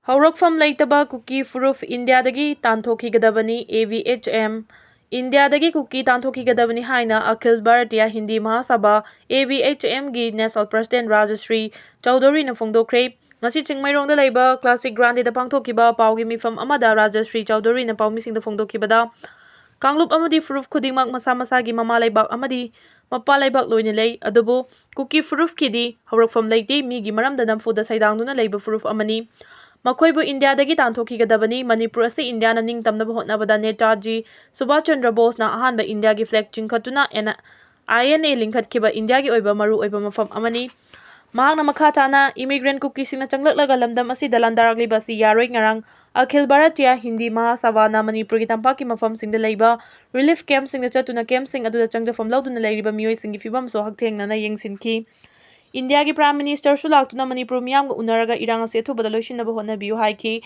Haurakfam Laitaba Kuki Furuf India Dagi Tantoki Gadabani AVHM India Dagi Kuki Tantoki Gadabani Haina Akhil Bharatiya Hindi Mahasabha AVHM Gi National President Rajashri Chowdhury na Phongdokre Ngasi Chingmairongda Laiba Classic Grande da Pangthokiba Paugi Mifam Amada Rajashri Chowdhury na Paumising da Phongdokibada Kanglup Amadi Furuf Khudingmak Masa Masagi Mama Laibak Amadi Mapa Laibak Loina Lay Adubu Kuki Furuf Kidi Haurakfam Laite Migi Maramda Namfuda Saidangduna Laiba Furuf Amani Makoibu India dagi tantoki gadabani Manipur ase India na ning tamna hotnabada Netaji Subhash Chandra Bose na ahanba India gi flag chingkhatuna INA linkhatkiba India gi oiba maru oiba mafam amani mahakna makha tana Immigrant Kuki singna changlaklaga lamdam asi dalandarakliba si yaroi ngarang Akhil Bharatiya Hindi Mahasabha na Manipur gi tampaki mafam singda leiba relief camp singda chatuna camp sing aduda changjafam lauduna leiriba mioi singi fibam so hakthengna na yengsinki India ki Prime Minister Sulak tuna Manipur miyam unaraga irang ase thubada loishinaba hotnabiu haiki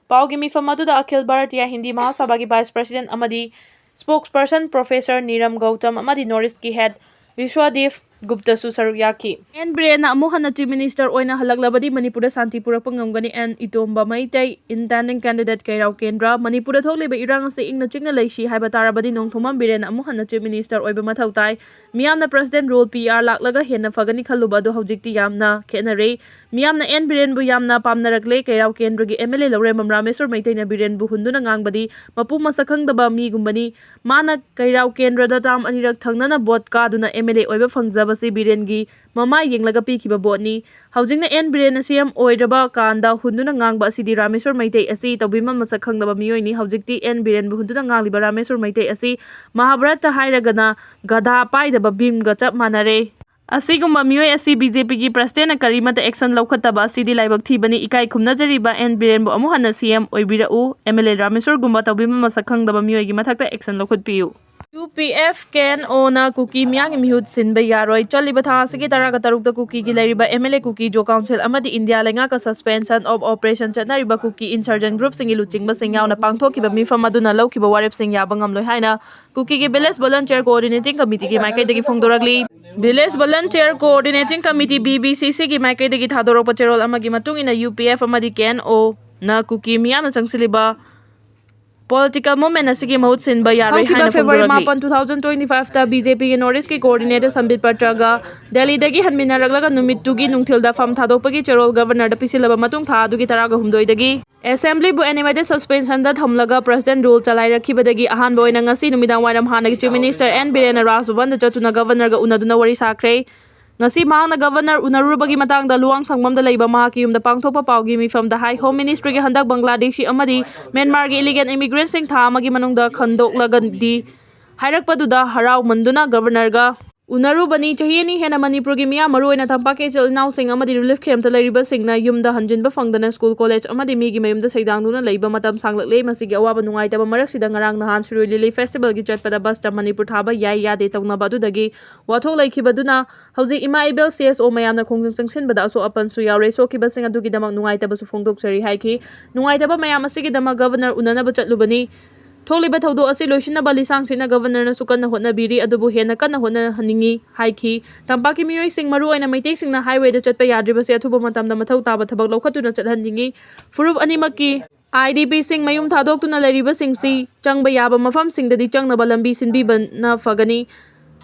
paugi mifam aduda Akhil Bharatiya Hindi Mahasabha ki Vice President amadi spokesperson Professor Niram Gautam amadi Norris ki head Vishwadev Gupta su saruk yaki Biren na amuhan Chief Minister oina halaklabadi Manipur Santi purakpa ngamgani and Itomba Maitai intending candidate Kairau Kendra Manipur thokleba irang ase ingna chingna leishi haiba tarabadi nongthomam Biren amuhan Chief Minister oiba mathau tai miyamna President role PR laklaga henna fagani khalluba do hojikti yamna khenare miyamna Biren bu yamna pamnarakle Kairau Kendra gi MLA Lore Rameswar Maitai na Biren bu hunduna ngangbadi mapu masakhangdaba mi gumbani mana Kairau Kendra da tam anirak thangnana bot kaduna MLA oiba fangjaba si Biren gi mama yenglaga pikiba botni haujingna Biren CM oiraba kanda hunduna ngangba asidi Rameswar Maitai asi tawbima masakhangdaba miyoini haujikti Biren bu hunduna ngangliba Rameswar Maitai asi Mahabharata hairagana gadha paidaba bimga chap manare Asigumba mioi asi BJP gi President karimata action laukhataba asidi laibak thibani ikai khumnajariba Biren bu amuhana CM oibirau MLA Rameswar gumba tawbima masakhangdaba mioi gi mathakta action laukhatpiu UPF Kno na Kuki Mayamgi Mahut sinba yaroi chaliba tha asigi taraga tarukta Kuki gi lairiba MLA Kuki Jo Council amadi India lenga ka suspension of operation Chayetnare Kuki insurgent group singi luchingba singyauna pangthokiba mifam aduna laukiba warep sing yaba ngamloi haina Kuki gi village volunteer coordinating committee gi maikai dagi phongdoragli Village Volunteer Coordinating Committee BVCC ki maikai dagi thadorokpa cherol amagi matungina UPF amadi Kno na Kuki miyamna changsiliba Political movement asigi mahut sinba yaroi haina February 8, 2025 ta BJP ki Norris ki coordinator Sambit Patraga Delhi dagi hanminaraglaga numit tugi nungthilda fam thadokpagi cherol governor da pisilaba matung tha adugi taraga humdoi dagi Assembly bu animated suspension da thamlaga president rule chalai rakhibadagi ahan boina ngasi numidang wairam hanagi Chief Minister Biren Rajban da chatuna governor ga unaduna wari sakre ngasi mahangna governor unarubagi matangda luang sangmamda leiba mahaki yumda pangthokpa paugi mifam da High Home Ministry gi handak Bangladeshi amadi Myanmar gi illegal immigrant sing tha amagi manungda khandoklagadi hairakpaduda harau manduna governor ga Unarubani chahini hena Manipur gi miya maru oina tampake chil naw sing amadi relief camp ta lairiba singna yumda hanjinba fangdana school college amadi mi gi mayumda saidangduna leiba matam sanglakle masigi awaba nungaitaba maraksidang ngarang nahan Sri Lily Festival gi chatpada bus ta Manipur thaba yai yade tawnaba dudagi wathok laikhibaduna hauji ima ibel CSO mayamna khongjang changsinbada aso apan su yaure so ki basing adugi damak nungaitaba su phongdokchari haiki nungaitaba mayam asigi damak governor unanaba chatlubani Tholiba thaudo asi loisina balisang sina governor na sukan na hotna biri adubu hena kan na hotna haningi haiki tampaki mioi sing maru aina maitek sing na highway da chatpa yadriba se athuba matam da mathau taba thabak lokhatuna chathanjingi furup animaki IDP sing mayum thadok tuna lariba sing si changba yaba mafam sing da di changna balambi sinbi ban na fagani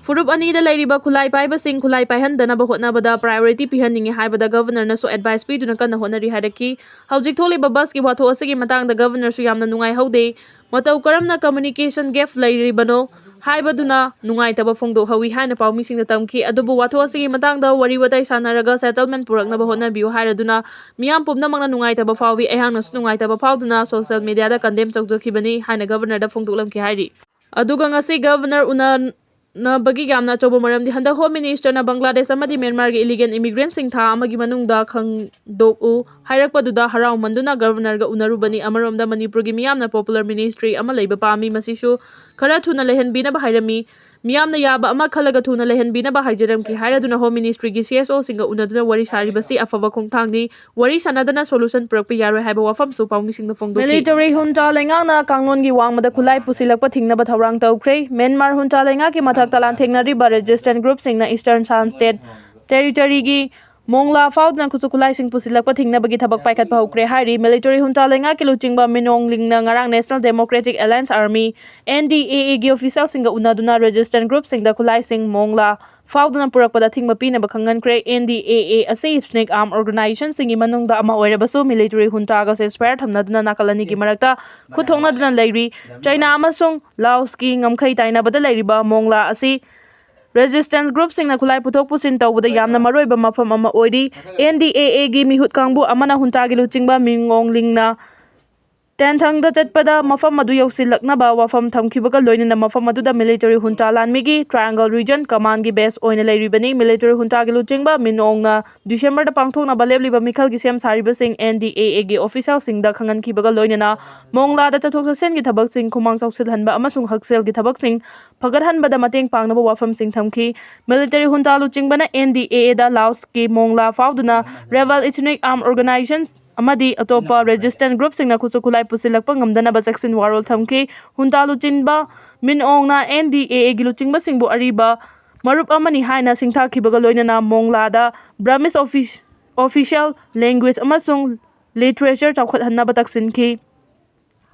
Furup ani da lairiba khulai paiba sing khulai paihan dana ba hotna bada priority pihaningi haibada governor na so advice pi duna kan na hotna ri hairaki haujik tholiba bus ki watho asigi matang da governor su yamna nungai haude matau karamna communication gap lairibano haibaduna nungai taba phongdo hawi haina paumi sing da tamki adubu watho asigi matang da wari watai sanaraga settlement purakna ba hotna biu hairaduna miyam pumna mangna nungai taba fawi ehang na su nungai taba fauduna social media da condemn chawdokibani haina governor da phongdoklam ki hairi aduga ngasi governor una na bagi gamna chobo maram di handa Home Minister na Bangladesh amadi Myanmar gi illegal immigrant sing tha amagi manungda khangdoku hairakpaduda harau manduna governor ga unarubani amaromda Manipur gi miyamna popular ministry ama leiba pami masisu khara thuna lehenbina ba hairami miyamna yaba ama khalaga thuna lehenbina ba haijaram ki hairaduna Home Ministry gi CSO singa unaduna wari sari basi afaba khongthangni wari sanadana solution prakpi yaroi haiba wafam su paumi sing na phongdoki military hunta lenga na kanglon gi wangmada khulai pusilakpa thingna ba thaurang tawkre Myanmar hunta lenga ki mathak talan thengnari ba resistance group sing na Eastern San State Territory gi Mongla faudna kusukulai sing pusilakpa thingnabagi thabak paikhatpa hokre hairi military junta lenga kiluchingba minong lingna ngarang National Democratic Alliance Army NDAA gi official singa unaduna resistance group singda kulai sing Mongla faudna purakpada thingba pinaba khangankre NDAA ase snake arm organization singi manungda ama oirabasu military junta ga ceasefire thamnaduna nakalani gi marakta khuthongnaduna leiri China amasung Laos ki ngamkhai tainabada leiriba Mongla ase Resistance group sing na kulai puthok pusin tawbada yamna maroiba mafam ama oiri NDAA gi mihut kangbu amana hunta gi luchingba mingong lingna tenthangda chatpada mafam madu yausilaknaba wafam thamkhibaga loinana mafam maduda military junta lanmigi triangle region command gi base oina leiribani military junta gi luchingba minongna December da pangthokna balebliba mikhal gi sem sariba sing NDAA gi official sing da khangan khibaga loinana Mongla da chathok sen gi thabak sing khumang chausil hanba amasung haksel gi thabak sing phagat hanba da mateng pangnaba wafam sing thamki military junta luchingbana NDAA da Laos ki Mongla fauduna rebel ethnic armed organizations amadi atopa resistance group singna kusukulai pusilakpa ngamdana ba section warol thamki hunta luchinba minongna NDAA gi luchingba singbu ariba marup amani haina singtha khibaga loinana Mongla da Burmese official language amasung literature chawkhat hanna ba taksinki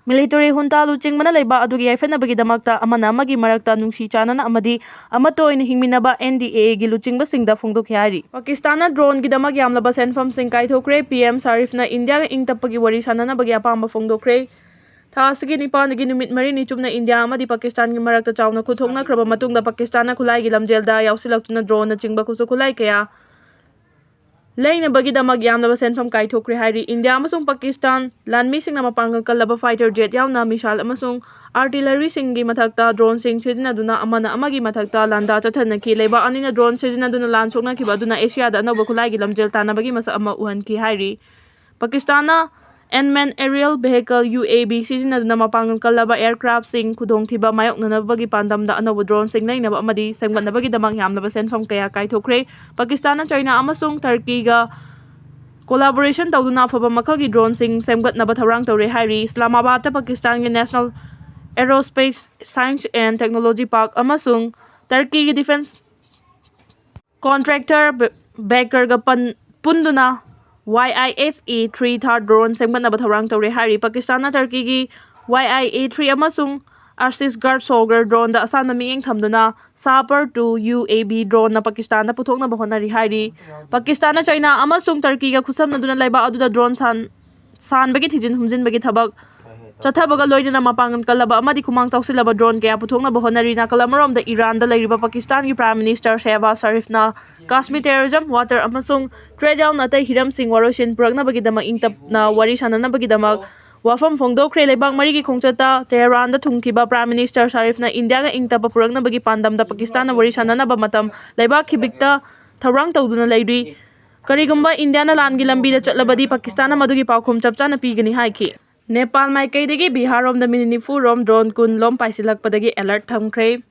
military junta luchingmana leiba adugi yaifenabagi damakta amana amagi marakta nungsi chanana amadi amato in hingminaba NDAA gi luchingba singda phongdokhi hari Pakistana drone gi damak yamlaba senfam sing kaithokre PM Sarifna India ga ingtapagi wari sanana bagi apamba phongdokre Thasigi nipanagi numit mari ni chumna India amadi Pakistan gi marakta chawna khuthokna kraba matungda Pakistana khulai gi lamjelda yausilaktuna drone na chingba kusukulai kaya Lain bagi damag yamlaba senfam kaithokre hairi India amasung Pakistan lanmi singna mapangal kalaba fighter jet yauna misal amasung artillery singi mathakta drone sing sizinaduna amana amagi mathakta landa chathanaki leiba anina drone sizinaduna lan sokna khiba aduna Asia da anoba khulai gi lamjel tanabagi masa ama uhanki hairi Pakistana Unmanned Aerial Vehicle UAV sizinaduna mapangal kalaba aircraft sing khudong thiba mayoknanabagi pandamda anoba drone sing lainaba amadi sengmatnabagi damag yamlaba senfam kaya kaithokre Pakistan China amasung Turkey ga collaboration tawduna afaba makhalgi drone sing semgatnaba tharang tawre hairi Islamabad ta Pakistan gi National Aerospace Science and Technology Park amasung Turkey gi defense contractor Baker ga punduna YISE-3 third drone semgatnaba tharang tawre hairi Pakistan Turkey gi YIA-3 amasung Arsis Guard Soldier drone da asana mieng thamduna Sapper 2 UAV drone na Pakistan da puthokna bahonari hairi Pakistan China amasung Turkey ga khusamna duna laiba aduda drone san bagi thijin humjin bagi thabak chathabaga loinana mapangan kalaba amadi khumang chausilaba drone kaya puthokna bahonari na kalamarom da Iran da leiriba Pakistan gi Prime Minister Shehbaz Sharifna Kashmir terrorism water amasung trade down atai hiram sing waroshin purakna bagi dama ingtap na wari sanana bagi dama wafam phongdokre lebak mari gi khongchata Tehran da thungthiba Prime Minister Sharifna India ga ingtapa purakna bagi pandam da Pakistan na wari sanana ba matam lebak khibikta tharang tawduna leiri karigumba India na langi lambi da chatlabadi Pakistan na madugi paukhum chapchana pigani haiki Nepal maikaidagi Bihar rom da Manipur rom drone kun lom paisilakpadagi alert thamkre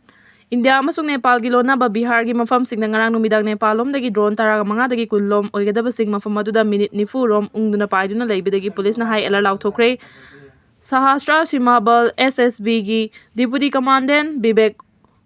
India amasung Nepal gi lonaba Bihar gi mafam singna ngarang numidang Nepal lom dagi drone taraga manga dagi kunlom oigadaba sing mafam aduda minute nifu rom ungduna paiduna leibidagi police na high alert lauthokre Sahasra Simabal SSB gi Deputy Commandant Vivek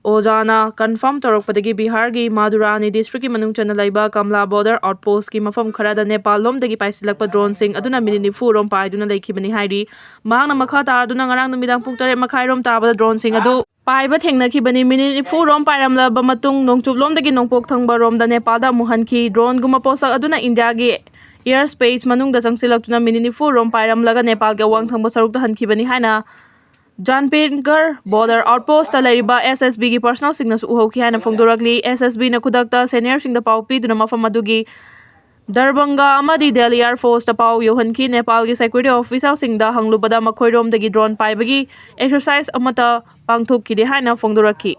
Ojana confirm torokpadagi Bihar gi Madurani district ki manungchana laiba Kamla border outpost ki mafam kharada Nepal lom dagi paisilakpa drone sing aduna minute nifu rom paiduna leikibani hairi mahangna makha tarduna ngarang numidang pung 8 makhai rom tabada drone sing adu Paiba thengnakhibani minute nifu rom pairamlaba matung nongchuplom dagi nongpok thangba rom da Nepal da muhanki drone guma posak aduna India gi airspace manung da changsilaktuna minute nifu rom pairamlaga Nepal ga wang thangba saruk da hankhibani haina Janpingar border outpost ta leriba SSB gi personal signals uhokhi haina phongdorakli SSB na khudakta senior sing da paupi duna mafam adugi Darbanga amadi Delhi Air Force ta pau yohanki Nepal gi security official sing da hanglubada makhoirom dagi drone paibagi exercise amata pangthokki de haina phongdoraki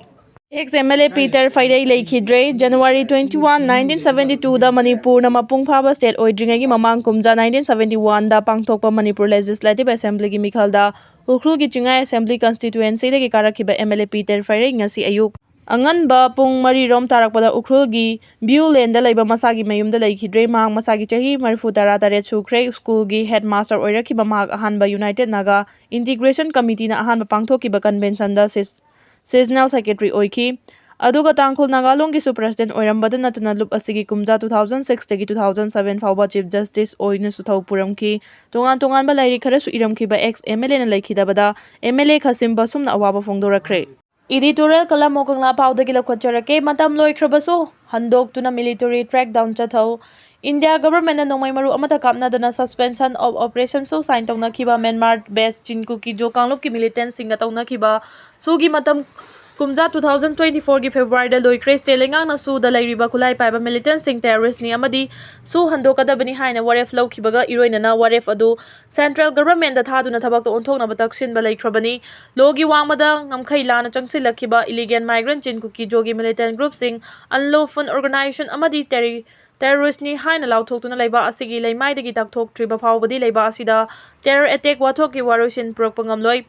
Ex-MLA Peter Fairey leikidre January 21, 1972 da Manipur na mapung phaba state oidringagi mamang kumja 1971 da pangthokpa Manipur Legislative Assembly gi mikhalda Ukhrul gi Chingai Assembly constituency dagi karakhiba MLA Peter Fairey ngasi ayuk Anganba pung mari rom tarakpada Ukhrul gi View Lane da laiba masagi mayumda leikidre mahang masagi chahi 34 sukre school gi headmaster oirakhiba mahak ahanba United Naga Integration Committee na ahanba pangthokkiba convention da seasonal secretary oiki ꯑꯗꯨꯒ Tangkhul ꯅꯥꯒꯥꯂꯣꯟꯒꯤꯁꯨ president ꯑꯣꯏꯔꯝꯕꯗ ꯅꯠꯇꯅ ꯂꯨꯞ ꯑꯁꯤꯒꯤ ꯀꯨꯝꯖꯥ 2006 ꯗꯒꯤ 2007 ꯐꯥꯎꯕ chief justice ꯑꯣꯏꯅꯁꯨ ꯊꯧ ꯄꯨꯔꯝꯈꯤ꯫ ꯇꯣꯉꯥꯟ-ꯇꯣꯉꯥꯟꯕ ꯂꯥꯏꯔꯤꯛ ꯈꯔꯁꯨ ꯏꯔꯝꯈꯤꯕ ꯑꯦꯛꯁ-ꯑꯦꯝ.ꯑꯦꯜ.ꯑꯦꯅ ꯂꯩꯈꯤꯗꯕꯗ ꯑꯦꯝ.ꯑꯦꯜ.ꯑꯦ ꯈꯁꯤꯝ ꯕꯁꯨꯝꯅ ꯑꯋꯥꯕ ꯐꯣꯡꯗꯣꯔꯛꯈ꯭ꯔꯦ꯫ ꯏꯗꯤꯇꯣꯔꯤꯌꯦꯜ ꯀꯂꯝ ꯀꯪꯂꯥ ꯄꯥꯎꯗꯒꯤ ꯂꯧꯈꯠꯆꯔꯛꯀꯦ꯫ ꯃꯇꯝ ꯂꯣꯏꯈ꯭ꯔꯕꯁꯨ ꯍꯟꯗꯣꯛꯇꯨꯅ ꯃꯤꯂꯤꯇꯔꯤ ꯀ꯭ꯔꯦꯛꯗꯥꯎꯟ ꯆꯠꯊꯧ꯫ ꯏꯟꯗꯤꯌꯥ ꯒꯚꯔꯟꯃꯦꯟꯠꯅ ꯅꯣꯡꯃꯩ ꯃꯔꯨ ꯑꯃꯠꯇ ꯀꯥꯞꯅꯗꯅ ꯁꯁꯄꯦꯟꯁꯟ ꯑꯣꯐ ꯑꯣꯄꯔꯦꯁꯟꯁꯨ ꯁꯥꯏꯟ ꯇꯧꯅꯈꯤꯕ ꯃ꯭ꯌꯥꯟꯃꯥꯔ ꯕꯦꯁ ꯆꯤꯟ-ꯀꯨꯀꯤ-ꯖꯣ ꯀꯥꯡꯂꯨꯞꯀꯤ ꯃꯤꯂꯤꯇꯦꯟꯠꯁꯤꯡꯒ ꯇꯧꯅꯈꯤꯕ ꯁꯨꯒꯤ ꯃꯇꯝ ꯀꯨꯝꯖꯥ 2024ꯒꯤ ꯐꯦꯕ꯭ꯔꯨꯋꯥꯔꯤꯗ ꯂꯣꯏꯈ꯭ꯔꯦ꯫ ꯁ꯭ꯇꯦꯠ ꯂꯩꯉꯥꯛꯅ ꯁꯨꯗ ꯂꯩꯔꯤꯕ ꯈꯨꯠꯂꯥꯏ ꯄꯥꯏꯕ ꯃꯤꯂꯤꯇꯦꯟꯠꯁꯤꯡ ꯇꯦꯔꯣꯔꯤꯁꯠꯅꯤ ꯑꯃꯗꯤ ꯁꯨ ꯍꯟꯗꯣꯛꯀꯗꯕꯅꯤ ꯍꯥꯏꯅ ꯋꯥꯔꯦꯞ ꯂꯧꯈꯤꯕꯒ ꯏꯔꯣꯏꯅꯅ ꯋꯥꯔꯦꯞ ꯑꯗꯨ ꯁꯦꯟꯇ꯭ꯔꯦꯜ ꯒꯚꯔꯟꯃꯦꯟꯠꯗ ꯊꯥꯗꯨꯅ ꯊꯕꯛꯇ ꯑꯣꯟꯊꯣꯛꯅꯕ ꯇꯛꯁꯤꯟꯕ ꯂꯩꯈ꯭ꯔꯕꯅꯤ꯫ ꯂꯣꯒꯤ ꯋꯥꯡꯃꯗ ꯉꯝꯈꯩ ꯂꯥꯟꯅ ꯆꯪꯁꯤꯜꯂꯛꯈꯤꯕ ꯏꯂꯤꯒꯦꯟꯠ ꯃꯥꯏꯒ꯭ꯔꯦꯟꯠ ꯆꯤꯟ-ꯀꯨꯀꯤ-ꯖꯣꯒꯤ ꯃꯤꯂꯤꯇꯦꯟꯠ ꯒ꯭ꯔꯨꯞꯁꯤꯡ ꯑꯟꯂꯣꯐꯨꯜ ꯑꯣꯔꯒꯅꯥꯏꯖꯦꯁꯟ ꯑꯃꯗꯤ ꯇꯦꯔꯣꯔꯤꯁꯠꯅꯤ ꯍꯥꯏꯅ ꯂꯥꯎꯊꯣꯛꯇꯨꯅ ꯂꯩꯕꯥꯛ ꯑꯁꯤꯒꯤ ꯂꯩꯃꯥꯏꯗꯒꯤ ꯇꯥꯟꯊꯣꯛꯇ꯭ꯔꯤꯕ ꯐꯥꯎꯕꯗꯤ ꯂꯩꯕꯥꯛ ꯑꯁꯤꯗ ꯇꯦꯔꯔ ꯑꯦꯇꯦꯛ ꯋꯥꯊꯣꯛꯀꯤ ꯋꯥꯔꯣꯏꯁꯤꯟ ꯄꯨꯔꯛꯄ ꯉꯝꯂꯣꯏ꯫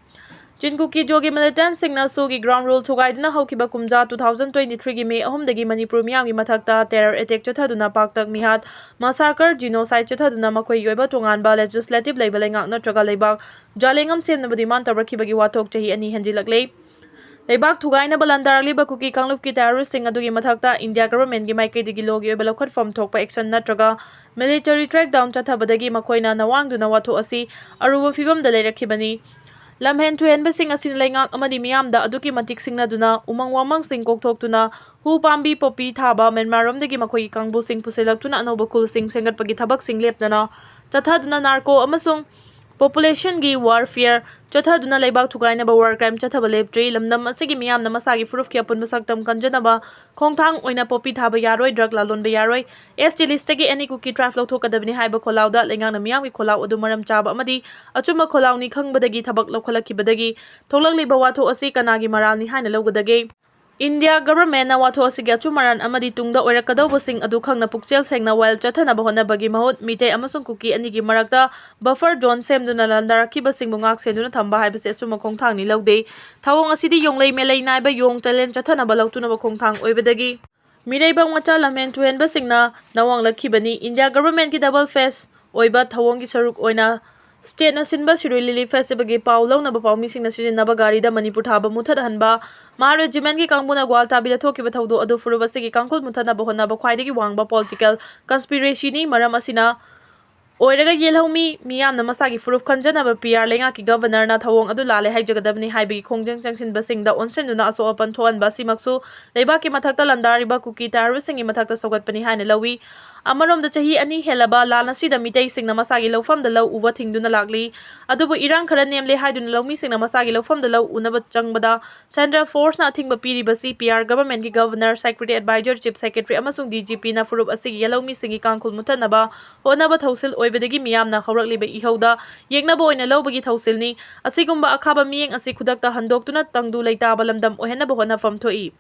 ꯆꯤꯟ-ꯀꯨꯀꯤ-ꯖꯣꯒꯤ ꯃꯤꯂꯤꯇꯦꯟꯠꯁꯤꯡꯅ ꯁꯨꯒꯤ ꯒ꯭ꯔꯥꯎꯟ ꯔꯨꯜ ꯊꯨꯒꯥꯏꯗꯨꯅ ꯍꯧꯈꯤꯕ ꯀꯨꯝꯖꯥ 2023ꯒꯤ ꯃꯦ 3ꯗꯒꯤ ꯃꯅꯤꯄꯨꯔ ꯃꯤꯌꯥꯝꯒꯤ ꯃꯊꯛꯇ ꯇꯦꯔꯔ ꯑꯦꯇꯦꯛ ꯆꯠꯊꯗꯨꯅ ꯄꯥꯛꯇꯛ ꯃꯤꯍꯥꯠ, ꯃꯁꯥꯀꯔ, ꯖꯤꯅꯣꯁꯥꯏꯗ ꯆꯠꯊꯗꯨꯅ ꯃꯈꯣꯏꯒꯤ ꯑꯣꯏꯕ ꯇꯣꯉꯥꯟꯕ ꯂꯦꯖꯤꯁꯂꯦꯇꯤꯕ ꯂꯩꯕ ꯂꯩꯉꯥꯛ ꯅꯠꯇ꯭ꯔꯒ ꯂꯩꯕꯥꯛ ꯖꯥꯂꯦꯡꯉꯝ ꯁꯦꯝꯅꯕ ꯗꯤꯃꯥꯟꯗ ꯇꯧꯔꯛꯈꯤꯕꯒꯤ ꯋꯥꯊꯣꯛ ꯆꯍꯤ 2 ꯍꯦꯟꯖꯤꯜꯂꯛꯂꯦ꯫ ꯂꯩꯕꯥꯛ ꯊꯨꯒꯥꯏꯅꯕ ꯂꯥꯟꯗꯥꯔꯛꯂꯤꯕ ꯀꯨꯀꯤ ꯀꯥꯡꯂꯨꯞꯀꯤ ꯇꯦꯔꯣꯔꯤꯁꯠꯁꯤꯡ ꯑꯗꯨꯒꯤ ꯃꯊꯛꯇ ꯏꯟꯗꯤꯌꯥ ꯒꯚꯔꯟꯃꯦꯟꯠꯒꯤ ꯃꯥꯏꯀꯩꯗꯒꯤ ꯂꯣꯒꯤ ꯑꯣꯏꯕ ꯂꯧꯈꯠꯐꯝ ꯊꯣꯛꯄ ꯑꯦꯛꯁꯟ ꯅꯠꯇ꯭ꯔꯒ ꯃꯤꯂꯤꯇꯔꯤ ꯀ꯭ꯔꯦꯛꯗꯥꯎꯟ ꯆꯠꯊꯕꯗꯒꯤ ꯃꯈꯣꯏꯅ ꯅꯋꯥꯡꯗꯨꯅ ꯋꯥꯊꯣꯛ ꯑꯁꯤ ꯑꯔꯨꯕ ꯐꯤꯚꯝꯗ ꯂꯩꯔꯛꯈꯤꯕꯅꯤ꯫ ꯂꯝꯍꯦꯟ ꯇꯨꯍꯦꯟꯕꯁꯤꯡ ꯑꯁꯤꯅ ꯂꯩꯉꯥꯛ ꯑꯃꯗꯤ ꯃꯤꯌꯥꯝꯗ ꯑꯗꯨꯛꯀꯤ ꯃꯇꯤꯛ ꯁꯤꯡꯅꯗꯨꯅ ꯎꯃꯪ ꯋꯥꯃꯪꯁꯤꯡ ꯀꯣꯛꯊꯣꯛꯇꯨꯅ ꯍꯨ ꯄꯥꯝꯕꯤ ꯄꯣꯄꯤ ꯊꯥꯕ, ꯃ꯭ꯌꯥꯟꯃꯥꯔꯔꯣꯝꯗꯒꯤ ꯃꯈꯣꯏꯒꯤ ꯀꯥꯡꯕꯨꯁꯤꯡ ꯄꯨꯁꯤꯜꯂꯛꯇꯨꯅ ꯑꯅꯧꯕ ꯈꯨꯜꯁꯤꯡ ꯁꯦꯝꯒꯠꯄꯒꯤ ꯊꯕꯛꯁꯤꯡ ꯂꯦꯞꯇꯅ ꯆꯠꯊꯗꯨꯅ ꯅꯥꯔꯀꯣ ꯑꯃꯁꯨꯡ ꯄꯣꯄꯨꯂꯦꯁꯟꯒꯤ ꯋꯥꯔꯐꯤꯌꯔ ꯆꯠꯊꯗꯨꯅ ꯂꯩꯕꯥꯛ ꯊꯨꯒꯥꯏꯅꯕ ꯋꯥꯔ ꯀ꯭ꯔꯥꯏꯝ ꯆꯠꯊꯕ ꯂꯦꯞꯇ꯭ꯔꯤ꯫ ꯂꯝꯗꯝ ꯑꯁꯤꯒꯤ ꯃꯤꯌꯥꯝꯅ ꯃꯁꯥꯒꯤ ꯐꯨꯔꯨꯞꯀꯤ ꯑꯄꯨꯟꯕ ꯁꯛꯇꯝ ꯀꯟꯖꯅꯕ ꯈꯣꯡꯊꯥꯡ ꯑꯣꯏꯅ ꯄꯣꯄꯤ ꯊꯥꯕ ꯌꯥꯔꯣꯏ, ꯗ꯭ꯔꯒ ꯂꯂꯣꯟꯕ ꯌꯥꯔꯣꯏ, ꯑꯦꯁ.ꯇꯤ ꯂꯤꯁꯠꯇꯒꯤ ꯑꯦꯅꯤ ꯀꯨꯀꯤ ꯇ꯭ꯔꯥꯏꯕ ꯂꯧꯊꯣꯛꯀꯗꯕꯅꯤ ꯍꯥꯏꯕ ꯈꯣꯜꯂꯥꯎꯗ ꯂꯩꯉꯥꯛꯅ ꯃꯤꯌꯥꯝꯒꯤ ꯈꯣꯜꯂꯥꯎ ꯑꯗꯨ ꯃꯔꯝ ꯆꯥꯕ ꯑꯃꯗꯤ ꯑꯆꯨꯝꯕ ꯈꯣꯜꯂꯥꯎꯅꯤ ꯈꯪꯕꯗꯒꯤ ꯊꯕꯛ ꯂꯧꯈꯠꯂꯛꯈꯤꯕꯗꯒꯤ ꯊꯣꯛꯂꯛꯂꯤꯕ ꯋꯥꯊꯣꯛ ꯑꯁꯤ ꯀꯅꯥꯒꯤ ꯃꯔꯥꯜꯅꯤ ꯍꯥꯏꯅ ꯂꯧꯒꯗꯒꯦ? ꯏꯟꯗꯤꯌꯥ ꯒꯚꯔꯟꯃꯦꯟꯠꯅ ꯋꯥꯊꯣꯛ ꯑꯁꯤꯒꯤ ꯑꯆꯨꯝ ꯑꯔꯥꯟ ꯑꯃꯗꯤ ꯇꯨꯡꯗ ꯑꯣꯏꯔꯛꯀꯗꯧꯕꯁꯤꯡ ꯑꯗꯨ ꯈꯪꯅ ꯄꯨꯛꯆꯦꯜ ꯁꯦꯡꯅ ꯋꯥꯌꯦꯜ ꯆꯠꯊꯅꯕ ꯍꯣꯠꯅꯕꯒꯤ ꯃꯍꯨꯠ ꯃꯤꯇꯩ ꯑꯃꯁꯨꯡ ꯀꯨꯀꯤ ꯑꯅꯤꯒꯤ ꯃꯔꯛꯇ ꯕꯐꯔ ꯖꯣꯟ ꯁꯦꯝꯗꯨꯅ ꯂꯥꯟꯗꯥꯔꯛꯈꯤꯕꯁꯤꯡꯕꯨ ꯉꯥꯛ-ꯁꯦꯟꯗꯨꯅ ꯊꯝꯕ ꯍꯥꯏꯕꯁꯤ ꯑꯆꯨꯝꯕ ꯈꯣꯡꯊꯥꯡꯅꯤ ꯂꯧꯗꯦ꯫ ꯊꯧꯑꯣꯡ ꯑꯁꯤꯗꯤ ꯌꯣꯡꯂꯩ ꯃꯦꯂꯩ ꯅꯥꯏꯕ ꯌꯣꯡ ꯆꯂꯦꯟ ꯆꯠꯊꯅꯕ ꯂꯧꯇꯨꯅꯕ ꯈꯣꯡꯊꯥꯡ ꯑꯣꯏꯕꯗꯒꯤ ꯃꯤꯔꯩꯕꯛ ꯃꯆꯥ ꯂꯝꯍꯦꯟ ꯇꯨꯍꯦꯟꯕꯁꯤꯡꯅ ꯅꯋꯥꯡꯂꯛꯈꯤꯕꯅꯤ꯫ ꯏꯟꯗꯤꯌꯥ ꯒꯚꯔꯟꯃꯦꯟꯠꯀꯤ ꯗꯕꯜ ꯐꯦꯁ ꯑꯣꯏꯕ ꯊꯧꯑꯣꯡꯒꯤ ꯁꯔꯨꯛ ꯑꯣꯏꯅ ꯁ꯭ꯇꯦꯠꯅ ꯁꯤꯟꯕ ꯁꯤꯔꯣꯏ ꯂꯤꯂꯤ ꯐꯦꯁꯇꯤꯕꯦꯜꯒꯤ ꯄꯥꯎ ꯂꯧꯅꯕ ꯄꯥꯎꯃꯤꯁꯤꯡꯅ ꯁꯤꯖꯤꯟꯅꯕ ꯒꯥꯔꯤꯗ ꯃꯅꯤꯄꯨꯔ ꯊꯥꯕ ꯃꯨꯠꯊꯠꯍꯟꯕ, ꯃꯍꯥꯔ ꯔꯦꯖꯤꯃꯦꯟꯠꯀꯤ ꯀꯥꯡꯕꯨꯅ ꯒ꯭ꯋꯥꯜꯇꯥꯕꯤꯗ ꯊꯣꯛꯈꯤꯕ ꯊꯧꯗꯣꯛ ꯑꯗꯨ ꯐꯨꯔꯨꯞ ꯑꯁꯤꯒꯤ ꯀꯥꯡꯈꯨꯜ ꯃꯨꯠꯊꯠꯅꯕ ꯍꯣꯠꯅꯕ ꯈ꯭ꯋꯥꯏꯗꯒꯤ ꯋꯥꯡꯕ ꯄꯣꯂꯤꯇꯤꯀꯦꯜ ꯀꯟꯁꯄꯤꯔꯦꯁꯤꯅꯤ꯫ ꯃꯔꯝ ꯑꯁꯤꯅ ꯑꯣꯏꯔꯒ ꯌꯦꯜꯍꯧꯃꯤ ꯃꯤꯌꯥꯝꯅ ꯃꯁꯥꯒꯤ ꯐꯨꯔꯨꯞ ꯈꯟꯖꯅꯕ ꯄꯤ.ꯑꯥꯔ ꯂꯩꯉꯥꯛꯀꯤ ꯒꯚꯔꯅꯔꯅ ꯊꯧꯑꯣꯡ ꯑꯗꯨ ꯂꯥꯜꯂꯦ ꯍꯥꯏꯖꯒꯗꯕꯅꯤ ꯍꯥꯏꯕꯒꯤ ꯈꯣꯡꯖꯪ ꯆꯪꯁꯤꯟꯕꯁꯤꯡꯗ ꯑꯣꯟꯁꯤꯟꯗꯨꯅ ꯑꯁꯣꯛ-ꯑꯄꯟ ꯊꯣꯛꯍꯟꯕ ꯑꯁꯤꯃꯛꯁꯨ ꯂꯩꯕꯥꯛꯀꯤ ꯃꯊꯛꯇ ꯂꯥꯟꯗꯥꯔꯤꯕ ꯀꯨꯀꯤ ꯇꯦꯔꯣꯔꯤꯁꯠꯁꯤꯡꯒꯤ ꯃꯊꯛꯇ ꯁꯧꯒꯠꯄꯅꯤ ꯍꯥꯏꯅ ꯂꯧꯏ꯫ ꯑꯃꯔꯣꯝꯗ ꯆꯍꯤ 2 ꯍꯦꯜꯂꯕ ꯂꯥꯟ ꯑꯁꯤꯗ ꯃꯤꯇꯩꯁꯤꯡꯅ ꯃꯁꯥꯒꯤ ꯂꯧꯐꯝꯗ ꯂꯧ ꯎꯕ ꯊꯤꯡꯗꯨꯅ ꯂꯥꯛꯂꯤ꯫ ꯑꯗꯨꯕꯨ ꯏꯔꯥꯡ ꯈꯔ ꯅꯦꯝꯂꯦ ꯍꯥꯏꯗꯨꯅ ꯂꯧꯃꯤꯁꯤꯡꯅ ꯃꯁꯥꯒꯤ ꯂꯧꯐꯝꯗ ꯂꯧ ꯎꯅꯕ ꯆꯪꯕꯗ ꯁꯦꯟꯇ꯭ꯔꯦꯜ ꯐꯣꯔꯁꯅ ꯑꯊꯤꯡꯕ ꯄꯤꯔꯤꯕꯁꯤ ꯄꯤ.ꯑꯥꯔ ꯒꯚꯔꯟꯃꯦꯟꯠꯀꯤ governor, security adviser, chief secretary ꯑꯃꯁꯨꯡ ꯗꯤ.ꯖꯤ.ꯄꯤꯅ ꯐꯨꯔꯨꯞ ꯑꯁꯤꯒꯤ ꯌꯦꯜꯍꯧꯃꯤꯁꯤꯡꯒꯤ ꯀꯥꯡꯈꯨꯜ ꯃꯨꯠꯊꯠꯅꯕ ꯍꯣꯠꯅꯕ ꯊꯧꯁꯤꯜ ꯑꯣꯏꯕꯗꯒꯤ ꯃꯤꯌꯥꯝꯅ ꯍꯧꯔꯛꯂꯤꯕ ꯏꯍꯧꯗ ꯌꯦꯡꯅꯕ ꯑꯣꯏꯅ ꯂꯧꯕꯒꯤ ꯊꯧꯁꯤꯜꯅꯤ꯫ ꯑꯁꯤꯒꯨꯝꯕ ꯑꯈꯥꯕ ꯃꯤꯠꯌꯦꯡ ꯑꯁꯤ ꯈꯨꯗꯛꯇ ꯍꯟꯗꯣꯛꯇꯨꯅ ꯇꯪꯗꯨ ꯂꯩꯇꯥꯕ ꯂꯝꯗꯝ ꯑꯣꯏꯍꯟꯅꯕ ꯍꯣꯠꯅꯐꯝ ꯊꯣꯛꯏ꯫